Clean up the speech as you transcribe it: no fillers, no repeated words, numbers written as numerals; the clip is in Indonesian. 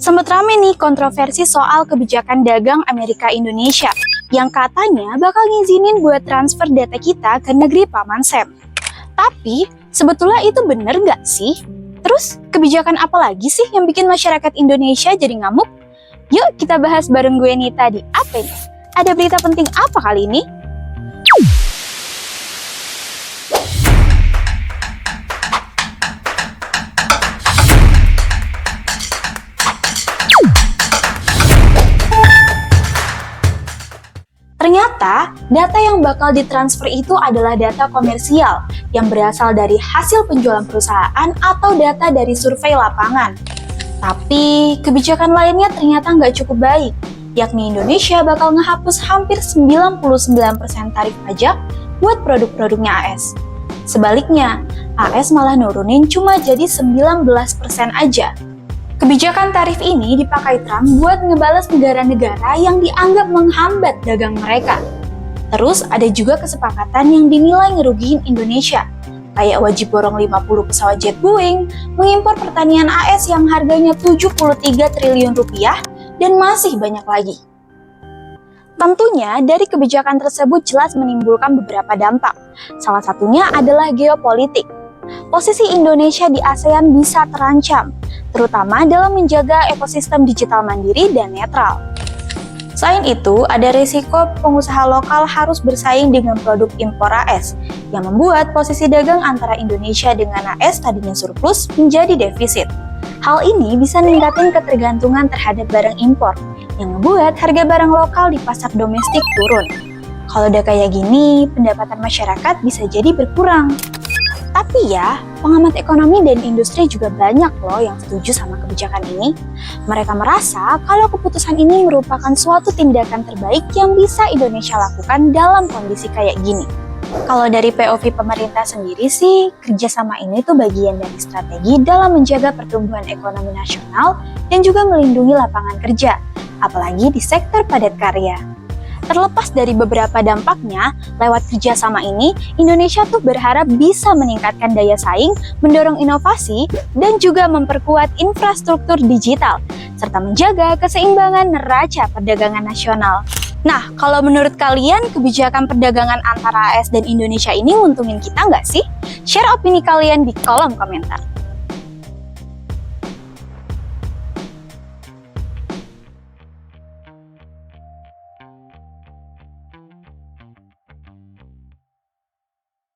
Sempat rame nih kontroversi soal kebijakan dagang Amerika-Indonesia yang katanya bakal ngizinin buat transfer data kita ke negeri Paman Sam. Tapi, sebetulnya itu bener nggak sih? Terus, kebijakan apa lagi sih yang bikin masyarakat Indonesia jadi ngamuk? Yuk kita bahas bareng gue Nita di Apa Nih? Ada berita penting apa kali ini? Ternyata, data yang bakal ditransfer itu adalah data komersial yang berasal dari hasil penjualan perusahaan atau data dari survei lapangan. Tapi, kebijakan lainnya ternyata nggak cukup baik, yakni Indonesia bakal ngehapus hampir 99% tarif pajak buat produk-produknya AS. Sebaliknya, AS malah nurunin cuma jadi 19% aja. Kebijakan tarif ini dipakai Trump buat ngebalas negara-negara yang dianggap menghambat dagang mereka. Terus ada juga kesepakatan yang dinilai ngerugiin Indonesia, kayak wajib borong 50 pesawat jet Boeing, mengimpor pertanian AS yang harganya 73 triliun rupiah, dan masih banyak lagi. Tentunya dari kebijakan tersebut jelas menimbulkan beberapa dampak. Salah satunya adalah geopolitik. Posisi Indonesia di ASEAN bisa terancam, terutama dalam menjaga ekosistem digital mandiri dan netral. Selain itu, ada risiko pengusaha lokal harus bersaing dengan produk impor AS, yang membuat posisi dagang antara Indonesia dengan AS tadinya surplus menjadi defisit. Hal ini bisa meningkatkan ketergantungan terhadap barang impor, yang membuat harga barang lokal di pasar domestik turun. Kalau udah kayak gini, pendapatan masyarakat bisa jadi berkurang. Tapi ya, pengamat ekonomi dan industri juga banyak loh yang setuju sama kebijakan ini. Mereka merasa kalau keputusan ini merupakan suatu tindakan terbaik yang bisa Indonesia lakukan dalam kondisi kayak gini. Kalau dari POV pemerintah sendiri sih, kerjasama ini tuh bagian dari strategi dalam menjaga pertumbuhan ekonomi nasional dan juga melindungi lapangan kerja, apalagi di sektor padat karya. Terlepas dari beberapa dampaknya, lewat kerjasama ini, Indonesia tuh berharap bisa meningkatkan daya saing, mendorong inovasi, dan juga memperkuat infrastruktur digital, serta menjaga keseimbangan neraca perdagangan nasional. Nah, kalau menurut kalian, kebijakan perdagangan antara AS dan Indonesia ini nguntungin kita nggak sih? Share opini kalian di kolom komentar.